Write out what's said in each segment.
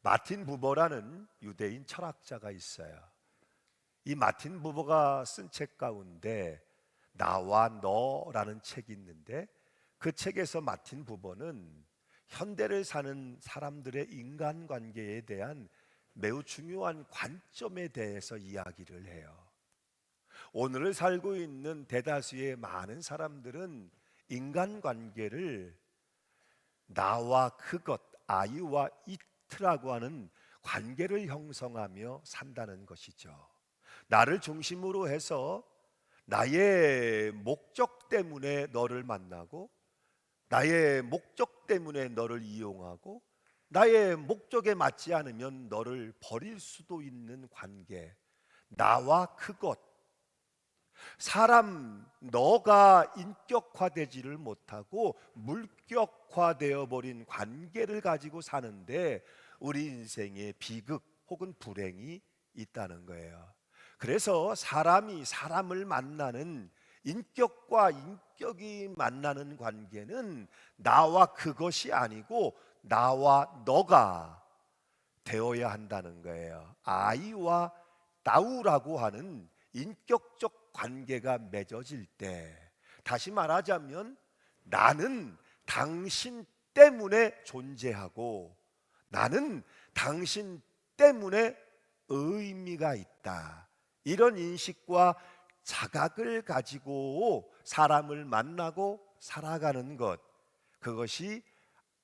마틴 부버라는 유대인 철학자가 있어요. 이 마틴 부버가 쓴 책 가운데 나와 너라는 책이 있는데, 그 책에서 마틴 부버는 현대를 사는 사람들의 인간관계에 대한 매우 중요한 관점에 대해서 이야기를 해요. 오늘을 살고 있는 대다수의 많은 사람들은 인간관계를 나와 그것, 아이와 이트라고 하는 관계를 형성하며 산다는 것이죠. 나를 중심으로 해서 나의 목적 때문에 너를 만나고, 나의 목적 때문에 너를 이용하고, 나의 목적에 맞지 않으면 너를 버릴 수도 있는 관계, 나와 그것. 사람 너가 인격화되지를 못하고 물격화되어 버린 관계를 가지고 사는데 우리 인생의 비극 혹은 불행이 있다는 거예요. 그래서 사람이 사람을 만나는, 인격과 인격이 만나는 관계는 나와 그것이 아니고 나와 너가 되어야 한다는 거예요. 아이와 나우라고 하는 인격적 관계가 맺어질 때, 다시 말하자면 나는 당신 때문에 존재하고 나는 당신 때문에 의미가 있다, 이런 인식과 자각을 가지고 사람을 만나고 살아가는 것, 그것이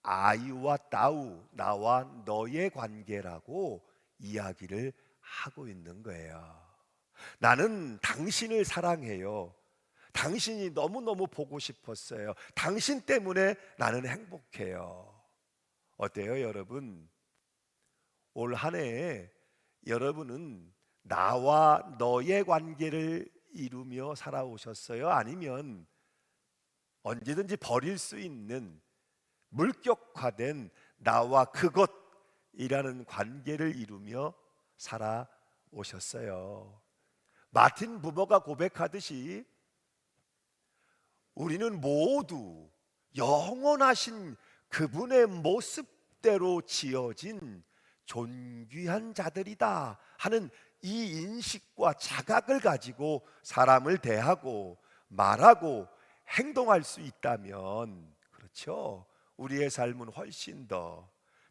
아이와 나우, 나와 너의 관계라고 이야기를 하고 있는 거예요. 나는 당신을 사랑해요. 당신이 너무너무 보고 싶었어요. 당신 때문에 나는 행복해요. 어때요, 여러분? 올 한 해에 여러분은 나와 너의 관계를 이루며 살아오셨어요? 아니면 언제든지 버릴 수 있는 물격화된 나와 그것이라는 관계를 이루며 살아오셨어요? 마틴 부버가 고백하듯이 우리는 모두 영원하신 그분의 모습대로 지어진 존귀한 자들이다 하는 이 인식과 자각을 가지고 사람을 대하고 말하고 행동할 수 있다면, 그렇죠, 우리의 삶은 훨씬 더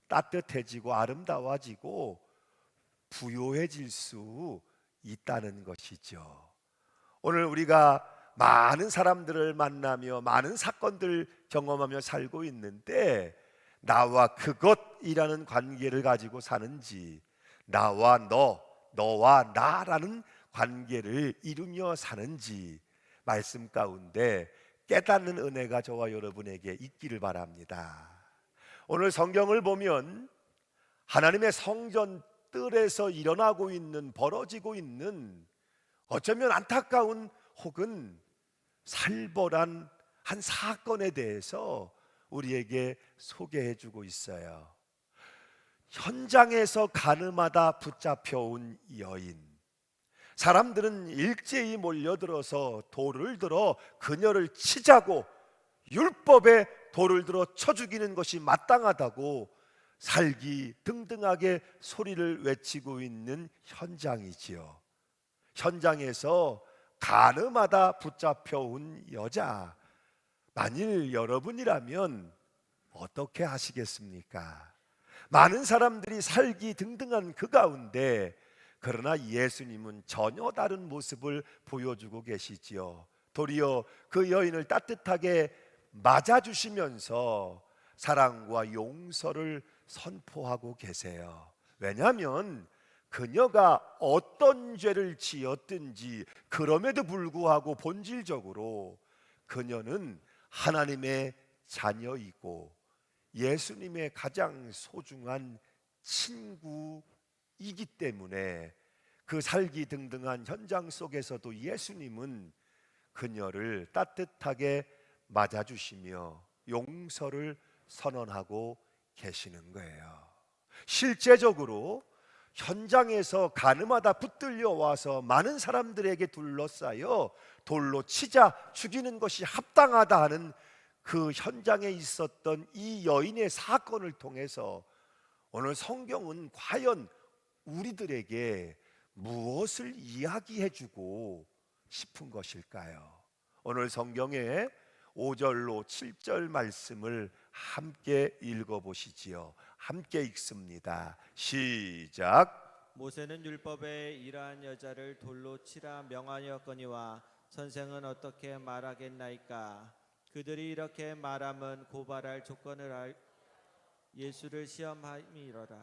따뜻해지고 아름다워지고 부요해질 수 있다는 것이죠. 오늘 우리가 많은 사람들을 만나며 많은 사건들 경험하며 살고 있는데, 나와 그것이라는 관계를 가지고 사는지 나와 너, 너와 나라는 관계를 이루며 사는지 말씀 가운데 깨닫는 은혜가 저와 여러분에게 있기를 바랍니다. 오늘 성경을 보면 하나님의 성전 뜰에서 일어나고 있는, 벌어지고 있는 어쩌면 안타까운 혹은 살벌한 한 사건에 대해서 우리에게 소개해 주고 있어요. 현장에서 가늠하다 붙잡혀온 여인, 사람들은 일제히 몰려들어서 돌을 들어 그녀를 치자고, 율법에 돌을 들어 쳐 죽이는 것이 마땅하다고 살기등등하게 소리를 외치고 있는 현장이지요. 현장에서 가늠하다 붙잡혀온 여자, 만일 여러분이라면 어떻게 하시겠습니까? 많은 사람들이 살기등등한 그 가운데, 그러나 예수님은 전혀 다른 모습을 보여주고 계시지요. 도리어 그 여인을 따뜻하게 맞아주시면서 사랑과 용서를 선포하고 계세요. 왜냐하면 그녀가 어떤 죄를 지었든지 그럼에도 불구하고 본질적으로 그녀는 하나님의 자녀이고 예수님의 가장 소중한 친구이기 때문에 그 살기등등한 현장 속에서도 예수님은 그녀를 따뜻하게 맞아주시며 용서를 선언하고 계시는 거예요. 실제적으로 현장에서 가늠하다 붙들려 와서 많은 사람들에게 둘러싸여 돌로 치자 죽이는 것이 합당하다 하는 그 현장에 있었던 이 여인의 사건을 통해서 오늘 성경은 과연 우리들에게 무엇을 이야기해주고 싶은 것일까요? 오늘 성경의 5절로 7절 말씀을 함께 읽어보시지요. 함께 읽습니다. 시작. 모세는 율법에 이러한 여자를 돌로 치라 명하였거니와 선생은 어떻게 말하겠나이까. 그들이 이렇게 말함은 고발할 조건을 예수를 시험함이로라.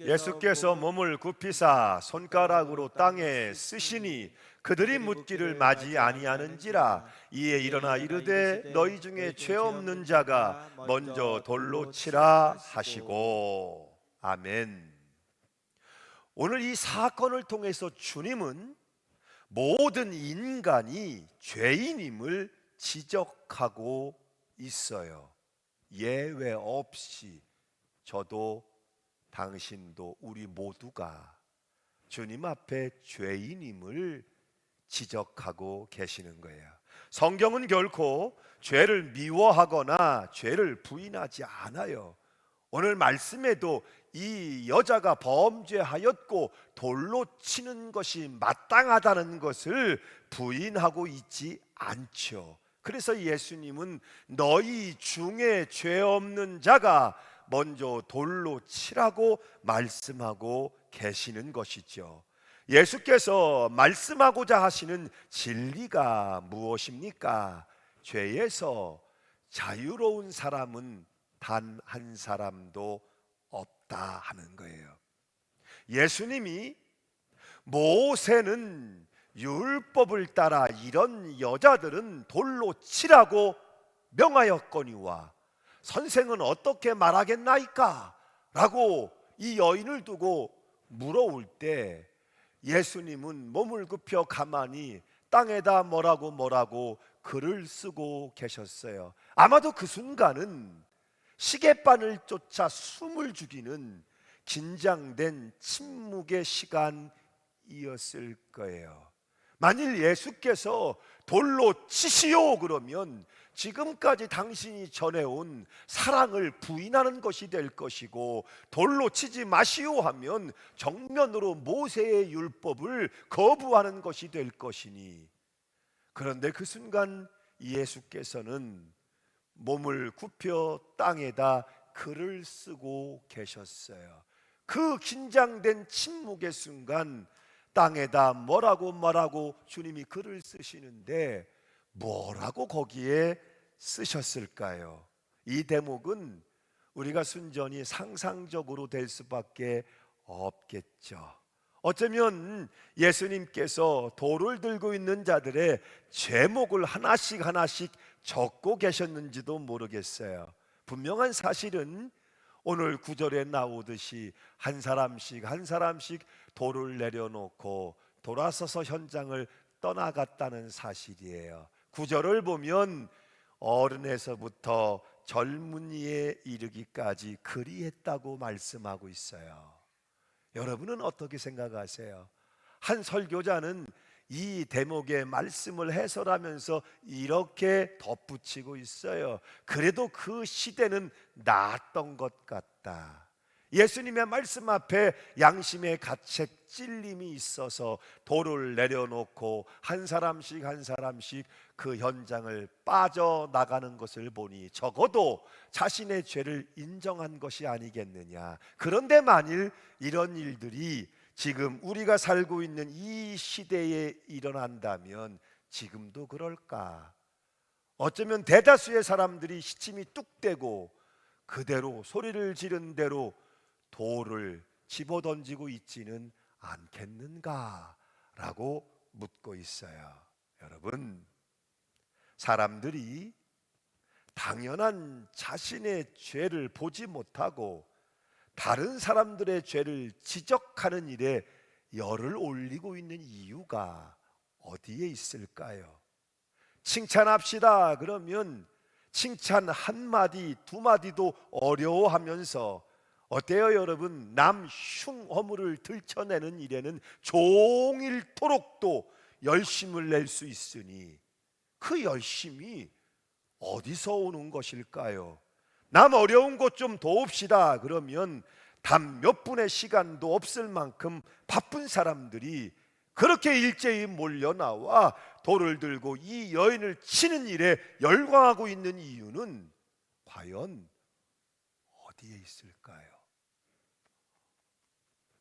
예수께서 몸을 굽히사 손가락으로 땅에 쓰시니 그들이 묻기를 마지 아니하는지라. 이에 일어나 이르되 너희 중에 죄 없는 자가 먼저 돌로 치라 하시고. 아멘. 오늘 이 사건을 통해서 주님은 모든 인간이 죄인임을 지적하고 있어요. 예외 없이 저도 당신도 우리 모두가 주님 앞에 죄인임을 지적하고 계시는 거예요. 성경은 결코 죄를 미워하거나 죄를 부인하지 않아요. 오늘 말씀에도 이 여자가 범죄하였고 돌로 치는 것이 마땅하다는 것을 부인하고 있지 않죠. 그래서 예수님은 너희 중에 죄 없는 자가 먼저 돌로 치라고 말씀하고 계시는 것이죠. 예수께서 말씀하고자 하시는 진리가 무엇입니까? 죄에서 자유로운 사람은 단 한 사람도 없다 하는 거예요. 예수님이 모세는 율법을 따라 이런 여자들은 돌로 치라고 명하였거니와 선생은 어떻게 말하겠나이까? 라고 이 여인을 두고 물어올 때 예수님은 몸을 굽혀 가만히 땅에다 뭐라고 글을 쓰고 계셨어요. 아마도 그 순간은 시계바늘 쫓아 숨을 죽이는 긴장된 침묵의 시간이었을 거예요. 만일 예수께서 돌로 치시오 그러면 지금까지 당신이 전해온 사랑을 부인하는 것이 될 것이고, 돌로 치지 마시오 하면 정면으로 모세의 율법을 거부하는 것이 될 것이니, 그런데 그 순간 예수께서는 몸을 굽혀 땅에다 글을 쓰고 계셨어요. 그 긴장된 침묵의 순간 땅에다 뭐라고 주님이 글을 쓰시는데 뭐라고 거기에 쓰셨을까요? 이 대목은 우리가 순전히 상상적으로 될 수밖에 없겠죠. 어쩌면 예수님께서 돌을 들고 있는 자들의 제목을 하나씩 적고 계셨는지도 모르겠어요. 분명한 사실은 오늘 구절에 나오듯이 한 사람씩 돌을 내려놓고 돌아서서 현장을 떠나갔다는 사실이에요. 구절을 보면 어른에서부터 젊은이에 이르기까지 그리했다고 말씀하고 있어요. 여러분은 어떻게 생각하세요? 한 설교자는 이 대목의 말씀을 해설하면서 이렇게 덧붙이고 있어요. 그래도 그 시대는 나았던 것 같다. 예수님의 말씀 앞에 양심의 가책 찔림이 있어서 돌을 내려놓고 한 사람씩 그 현장을 빠져나가는 것을 보니 적어도 자신의 죄를 인정한 것이 아니겠느냐. 그런데 만일 이런 일들이 지금 우리가 살고 있는 이 시대에 일어난다면 지금도 그럴까? 어쩌면 대다수의 사람들이 시침이 뚝대고 그대로 소리를 지른 대로 돌을 집어던지고 있지는 않겠는가? 라고 묻고 있어요. 여러분, 사람들이 당연한 자신의 죄를 보지 못하고 다른 사람들의 죄를 지적하는 일에 열을 올리고 있는 이유가 어디에 있을까요? 칭찬합시다 그러면 칭찬 한마디 두마디도 어려워하면서, 어때요 여러분? 남 흉허물을 들춰내는 일에는 종일토록도 열심을 낼 수 있으니 그 열심이 어디서 오는 것일까요? 남 어려운 것 좀 도웁시다 그러면 단 몇 분의 시간도 없을 만큼 바쁜 사람들이 그렇게 일제히 몰려 나와 돌을 들고 이 여인을 치는 일에 열광하고 있는 이유는 과연 어디에 있을까요?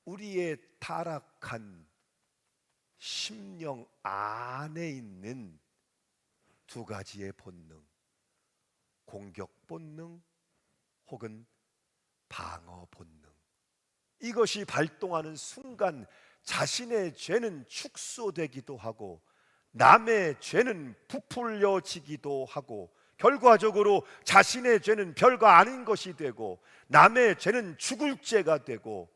우리의 타락한 심령 안에 있는 두 가지의 본능, 공격 본능 혹은 방어 본능, 이것이 발동하는 순간 자신의 죄는 축소되기도 하고 남의 죄는 부풀려지기도 하고 결과적으로 자신의 죄는 별거 아닌 것이 되고 남의 죄는 죽을 죄가 되고,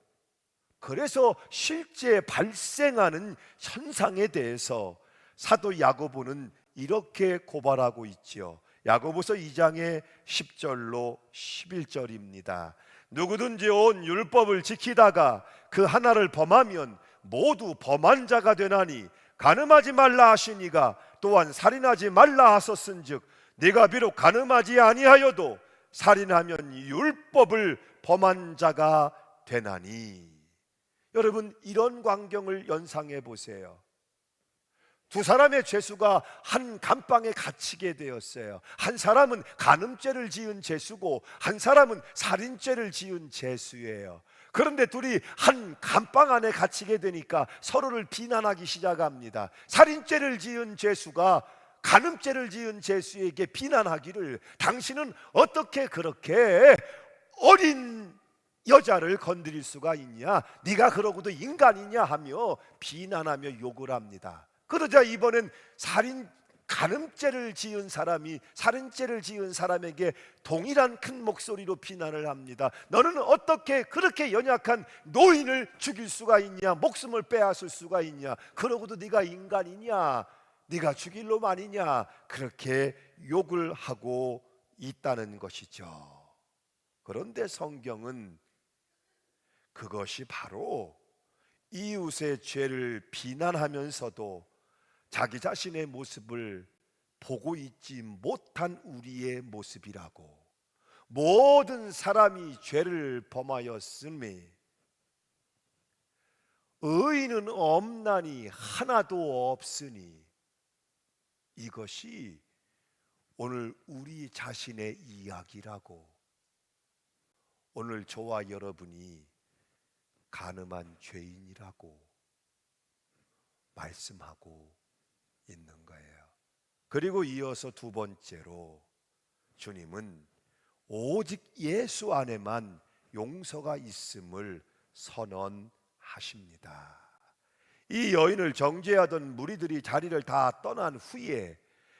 그래서 실제 발생하는 현상에 대해서 사도 야고보는 이렇게 고발하고 있지요. 야고보서 2장의 10절로 11절입니다. 누구든지 온 율법을 지키다가 그 하나를 범하면 모두 범한 자가 되나니 간음하지 말라 하시니가 또한 살인하지 말라 하셨은즉 네가 비록 간음하지 아니하여도 살인하면 율법을 범한 자가 되나니. 여러분, 이런 광경을 연상해 보세요. 두 사람의 죄수가 한 감방에 갇히게 되었어요. 한 사람은 간음죄를 지은 죄수고 한 사람은 살인죄를 지은 죄수예요. 그런데 둘이 한 감방 안에 갇히게 되니까 서로를 비난하기 시작합니다. 살인죄를 지은 죄수가 간음죄를 지은 죄수에게 비난하기를, 당신은 어떻게 그렇게 어린 여자를 건드릴 수가 있냐, 네가 그러고도 인간이냐 하며 비난하며 욕을 합니다. 그러자 이번엔 간음죄를 지은 사람이 살인죄를 지은 사람에게 동일한 큰 목소리로 비난을 합니다. 너는 어떻게 그렇게 연약한 노인을 죽일 수가 있냐, 목숨을 빼앗을 수가 있냐, 그러고도 네가 인간이냐, 네가 죽일 놈 아니냐, 그렇게 욕을 하고 있다는 것이죠. 그런데 성경은 그것이 바로 이웃의 죄를 비난하면서도 자기 자신의 모습을 보고 있지 못한 우리의 모습이라고, 모든 사람이 죄를 범하였으니 의인은 없나니 하나도 없으니, 이것이 오늘 우리 자신의 이야기라고, 오늘 저와 여러분이 간음한 죄인이라고 말씀하고 있는 거예요. 그리고 이어서 두 번째로 주님은 오직 예수 안에만 용서가 있음을 선언하십니다. 이 여인을 정죄하던 무리들이 자리를 다 떠난 후에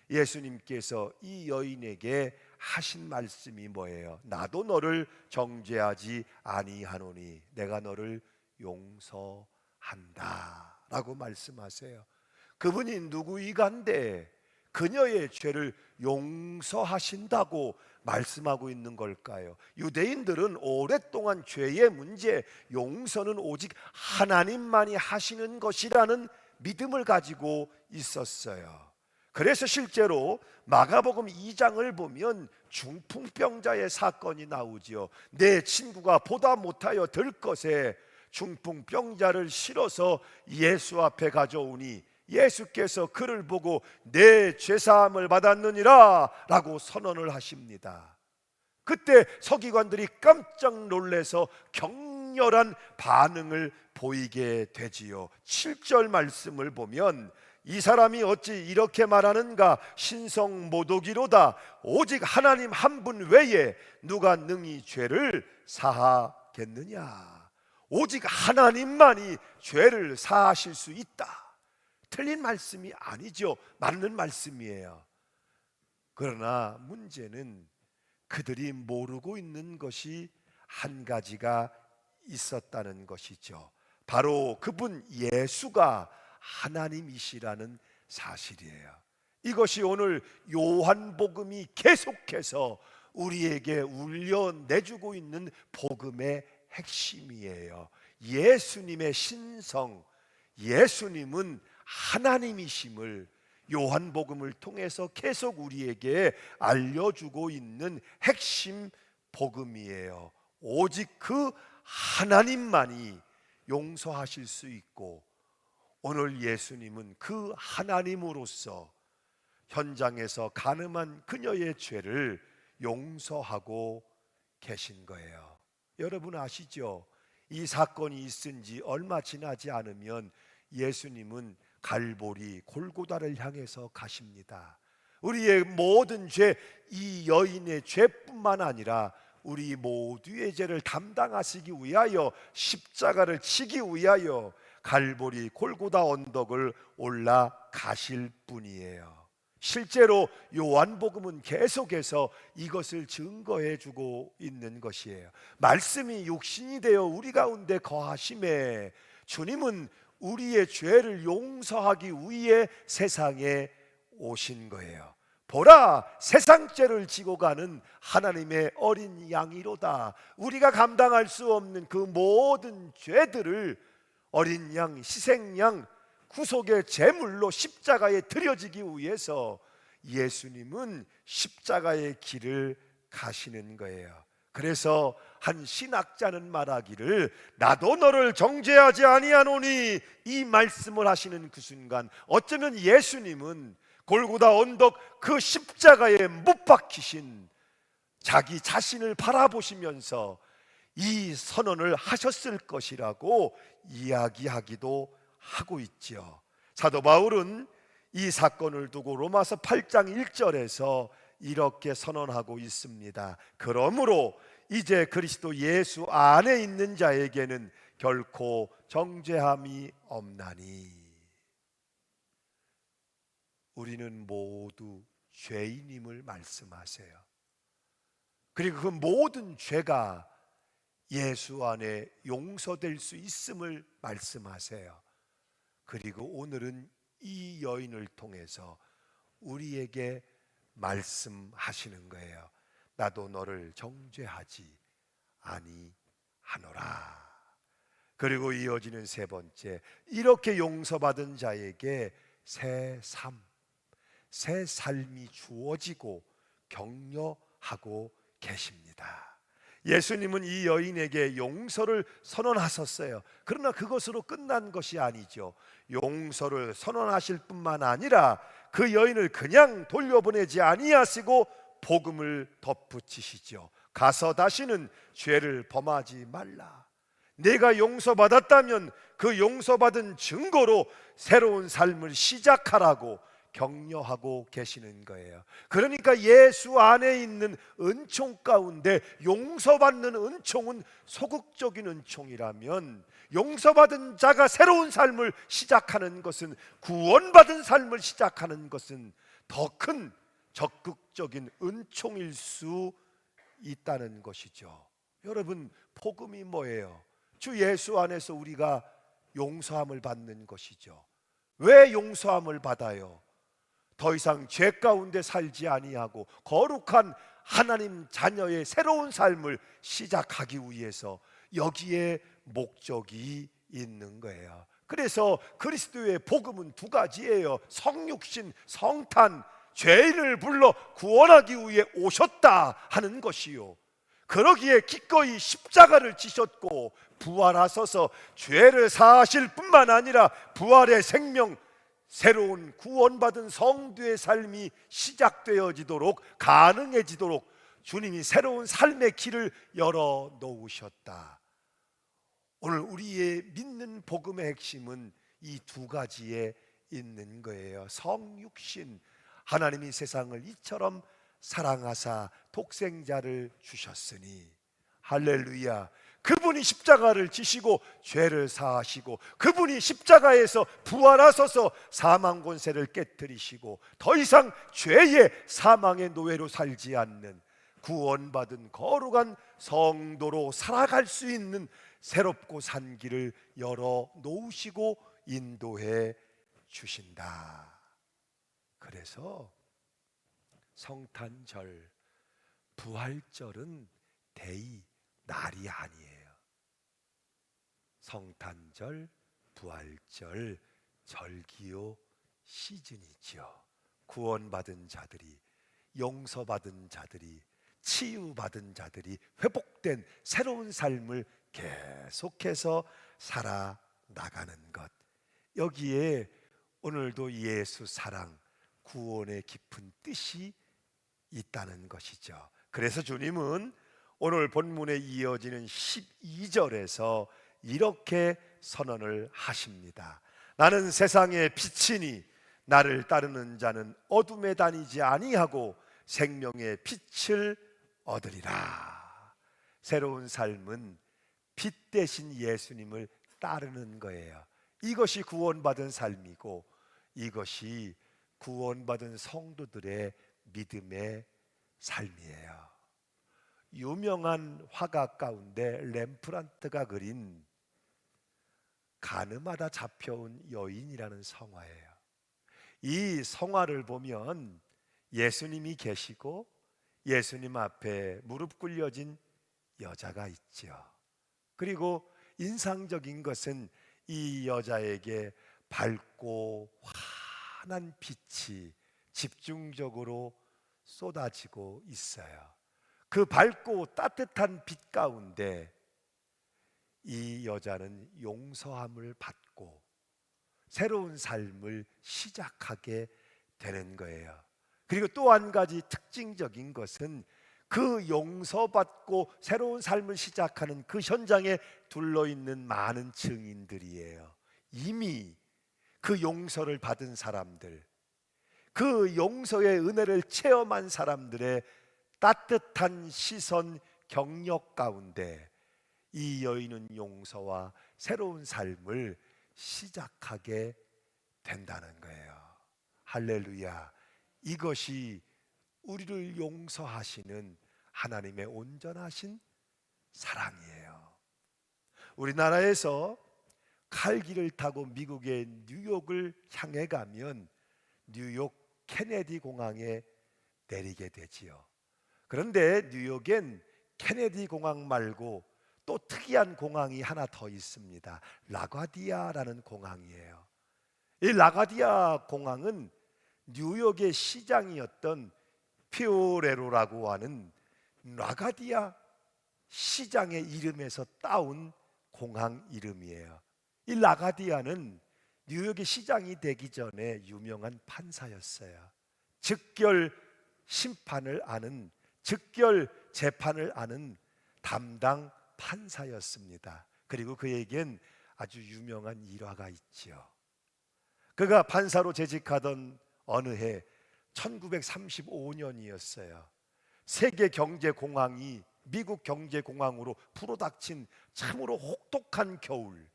예수님께서 이 여인에게 하신 말씀이 뭐예요? 나도 너를 정죄하지 아니하노니 내가 너를 용서한다 라고 말씀하세요. 그분이 누구이간데 그녀의 죄를 용서하신다고 말씀하고 있는 걸까요? 유대인들은 오랫동안 죄의 문제, 용서는 오직 하나님만이 하시는 것이라는 믿음을 가지고 있었어요. 그래서 실제로 마가복음 2장을 보면 중풍병자의 사건이 나오지요. 내 친구가 보다 못하여 들 것에 중풍병자를 실어서 예수 앞에 가져오니 예수께서 그를 보고 내 죄사함을 받았느니라 라고 선언을 하십니다. 그때 서기관들이 깜짝 놀라서 격렬한 반응을 보이게 되지요. 7절 말씀을 보면 이 사람이 어찌 이렇게 말하는가, 신성모독이로다. 오직 하나님 한 분 외에 누가 능히 죄를 사하겠느냐. 오직 하나님만이 죄를 사하실 수 있다. 틀린 말씀이 아니죠. 맞는 말씀이에요. 그러나 문제는 그들이 모르고 있는 것이 한 가지가 있었다는 것이죠. 바로 그분 예수가 하나님이시라는 사실이에요. 이것이 오늘 요한복음이 계속해서 우리에게 울려내주고 있는 복음의 핵심이에요. 예수님의 신성, 예수님은 하나님이심을 요한복음을 통해서 계속 우리에게 알려주고 있는 핵심 복음이에요. 오직 그 하나님만이 용서하실 수 있고, 오늘 예수님은 그 하나님으로서 현장에서 간음한 그녀의 죄를 용서하고 계신 거예요. 여러분 아시죠? 이 사건이 있은 지 얼마 지나지 않으면 예수님은 갈보리 골고다를 향해서 가십니다. 우리의 모든 죄, 이 여인의 죄뿐만 아니라 우리 모두의 죄를 담당하시기 위하여, 십자가를 지기 위하여 갈보리 골고다 언덕을 올라가실 분이에요. 실제로 요한복음은 계속해서 이것을 증거해 주고 있는 것이에요. 말씀이 육신이 되어 우리 가운데 거하심에, 주님은 우리의 죄를 용서하기 위해 세상에 오신 거예요. 보라, 세상 죄를 지고 가는 하나님의 어린 양이로다. 우리가 감당할 수 없는 그 모든 죄들을 어린 양, 희생양, 구속의 제물로 십자가에 드려지기 위해서 예수님은 십자가의 길을 가시는 거예요. 그래서 한 신학자는 말하기를, 나도 너를 정죄하지 아니하노니, 이 말씀을 하시는 그 순간 어쩌면 예수님은 골고다 언덕 그 십자가에 못 박히신 자기 자신을 바라보시면서 이 선언을 하셨을 것이라고 이야기하기도 하고 있죠. 사도 바울은 이 사건을 두고 로마서 8장 1절에서 이렇게 선언하고 있습니다. 그러므로 이제 그리스도 예수 안에 있는 자에게는 결코 정죄함이 없나니. 우리는 모두 죄인임을 말씀하세요. 그리고 그 모든 죄가 예수 안에 용서될 수 있음을 말씀하세요. 그리고 오늘은 이 여인을 통해서 우리에게 말씀하시는 거예요. 나도 너를 정죄하지 아니하노라. 그리고 이어지는 세 번째, 이렇게 용서받은 자에게 새 삶이 주어지고 격려하고 계십니다. 예수님은 이 여인에게 용서를 선언하셨어요. 그러나 그것으로 끝난 것이 아니죠. 용서를 선언하실 뿐만 아니라 그 여인을 그냥 돌려보내지 아니하시고 복음을 덧붙이시죠. 가서 다시는 죄를 범하지 말라. 내가 용서받았다면 그 용서받은 증거로 새로운 삶을 시작하라고 격려하고 계시는 거예요. 그러니까 예수 안에 있는 은총 가운데 용서받는 은총은 소극적인 은총이라면, 용서받은 자가 새로운 삶을 시작하는 것은, 구원받은 삶을 시작하는 것은 더 큰 적극적인 은총일 수 있다는 것이죠. 여러분, 복음이 뭐예요? 주 예수 안에서 우리가 용서함을 받는 것이죠. 왜 용서함을 받아요? 더 이상 죄 가운데 살지 아니하고 거룩한 하나님 자녀의 새로운 삶을 시작하기 위해서 여기에 목적이 있는 거예요. 그래서 그리스도의 복음은 두 가지예요. 성육신, 성탄, 죄인을 불러 구원하기 위해 오셨다 하는 것이요, 그러기에 기꺼이 십자가를 지셨고 부활하셔서 죄를 사하실 뿐만 아니라 부활의 생명, 새로운 구원받은 성도의 삶이 시작되어지도록, 가능해지도록 주님이 새로운 삶의 길을 열어 놓으셨다. 오늘 우리의 믿는 복음의 핵심은 이 두 가지에 있는 거예요. 성육신, 하나님이 세상을 이처럼 사랑하사 독생자를 주셨으니, 할렐루야, 그분이 십자가를 지시고 죄를 사하시고, 그분이 십자가에서 부활하셔서 사망 권세를 깨뜨리시고 더 이상 죄의 사망의 노예로 살지 않는 구원받은 거룩한 성도로 살아갈 수 있는 새롭고 산 길을 열어 놓으시고 인도해 주신다. 그래서 성탄절, 부활절은 데이, 날이 아니에요. 성탄절, 부활절, 절기요 시즌이죠. 구원받은 자들이, 용서받은 자들이 치유받은 자들이 회복된 새로운 삶을 계속해서 살아나가는 것, 여기에 오늘도 예수 사랑, 구원의 깊은 뜻이 있다는 것이죠. 그래서 주님은 오늘 본문에 이어지는 12절에서 이렇게 선언을 하십니다. 나는 세상의 빛이니 나를 따르는 자는 어둠에 다니지 아니하고 생명의 빛을 얻으리라. 새로운 삶은 빛 대신 예수님을 따르는 거예요. 이것이 구원받은 삶이고 이것이 구원받은 성도들의 믿음의 삶이에요. 유명한 화가 가운데 렘프란트가 그린 가늠하다 잡혀온 여인이라는 성화예요. 이 성화를 보면 예수님이 계시고 예수님 앞에 무릎 꿇려진 여자가 있죠. 그리고 인상적인 것은 이 여자에게 밝고 환한 빛이 집중적으로 쏟아지고 있어요. 그 밝고 따뜻한 빛 가운데 이 여자는 용서함을 받고 새로운 삶을 시작하게 되는 거예요. 그리고 또 한 가지 특징적인 것은 그 용서받고 새로운 삶을 시작하는 그 현장에 둘러있는 많은 증인들이에요. 이미 그 용서를 받은 사람들, 그 용서의 은혜를 체험한 사람들의 따뜻한 시선, 격려 가운데 이 여인은 용서와 새로운 삶을 시작하게 된다는 거예요. 할렐루야. 이것이 우리를 용서하시는 하나님의 온전하신 사랑이에요. 우리나라에서 칼길을 타고 미국의 뉴욕을 향해 가면 뉴욕 케네디 공항에 내리게 되지요. 그런데 뉴욕엔 케네디 공항 말고 또 특이한 공항이 하나 더 있습니다. 라과디아라는 공항이에요. 이 라과디아 공항은 뉴욕의 시장이었던 피오레로라고 하는 라과디아 시장의 이름에서 따온 공항 이름이에요. 이 라과디아는 뉴욕의 시장이 되기 전에 유명한 판사였어요. 즉결 심판을 아는, 즉결 재판을 아는 담당 판사였습니다. 그리고 그에겐 아주 유명한 일화가 있지요. 그가 판사로 재직하던 어느 해 1935년이었어요. 세계 경제공황이 미국 경제공황으로 불어닥친 참으로 혹독한 겨울,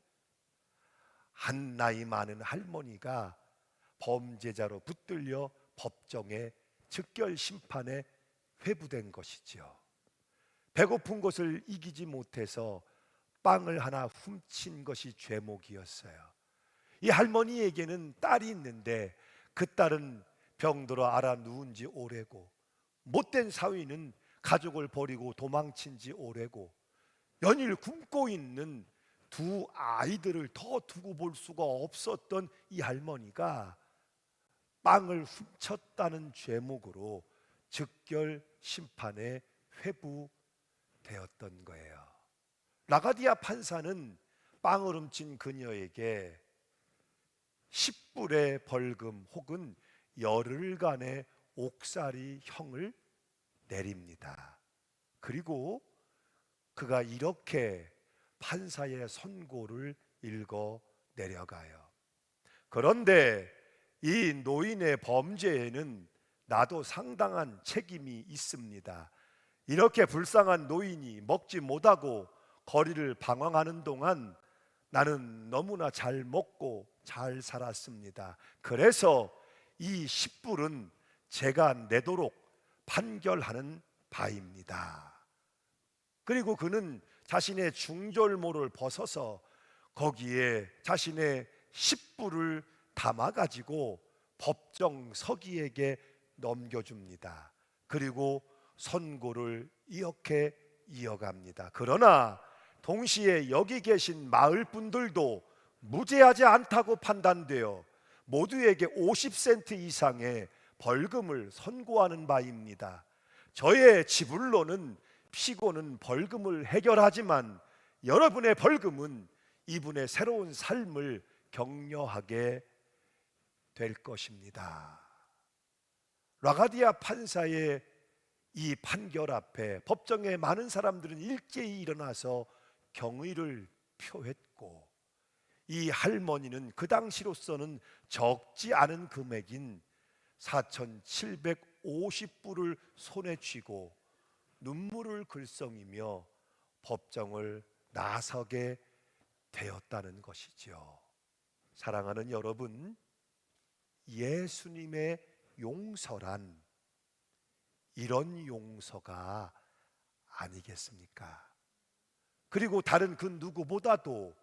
한 나이 많은 할머니가 범죄자로 붙들려 법정에 즉결 심판에 회부된 것이죠. 배고픈 것을 이기지 못해서 빵을 하나 훔친 것이 죄목이었어요. 이 할머니에게는 딸이 있는데 그 딸은 병들어 앓아 누운 지 오래고, 못된 사위는 가족을 버리고 도망친 지 오래고, 연일 굶고 있는 두 아이들을 더 두고 볼 수가 없었던 이 할머니가 빵을 훔쳤다는 죄목으로 즉결 심판에 회부되었던 거예요. 라가디아 판사는 빵을 훔친 그녀에게 10불의 벌금 혹은 열흘간의 옥살이 형을 내립니다. 그리고 그가 이렇게 판사의 선고를 읽어 내려가요. 그런데 이 노인의 범죄에는 나도 상당한 책임이 있습니다. 이렇게 불쌍한 노인이 먹지 못하고 거리를 방황하는 동안 나는 너무나 잘 먹고 잘 살았습니다. 그래서 이 10불은 제가 내도록 판결하는 바입니다. 그리고 그는 자신의 중절모를 벗어서 거기에 자신의 10불을 담아가지고 법정 서기에게 넘겨줍니다. 그리고 선고를 이렇게 이어갑니다. 그러나 동시에 여기 계신 마을 분들도 무죄하지 않다고 판단되어 모두에게 50센트 이상의 벌금을 선고하는 바입니다. 저의 지불로는 피고는 벌금을 해결하지만 여러분의 벌금은 이분의 새로운 삶을 격려하게 될 것입니다. 라가디아 판사의 이 판결 앞에 법정에 많은 사람들은 일제히 일어나서 경의를 표했고, 이 할머니는 그 당시로서는 적지 않은 금액인 4,750불을 손에 쥐고 눈물을 글썽이며 법정을 나서게 되었다는 것이죠. 사랑하는 여러분, 예수님의 용서란 이런 용서가 아니겠습니까? 그리고 다른 그 누구보다도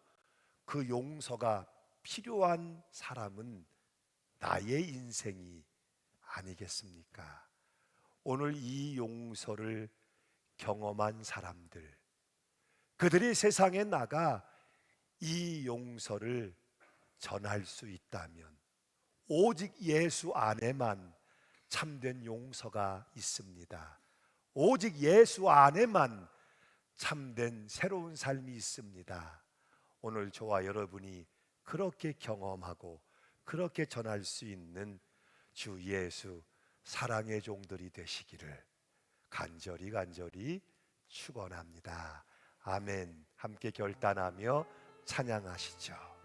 그 용서가 필요한 사람은 나의 인생이 아니겠습니까? 오늘 이 용서를 경험한 사람들, 그들이 세상에 나가 이 용서를 전할 수 있다면 오직 예수 안에만 참된 용서가 있습니다. 오직 예수 안에만 참된 새로운 삶이 있습니다. 오늘 저와 여러분이 그렇게 경험하고 그렇게 전할 수 있는 주 예수 사랑의 종들이 되시기를 간절히 축원합니다. 아멘. 함께 결단하며 찬양하시죠.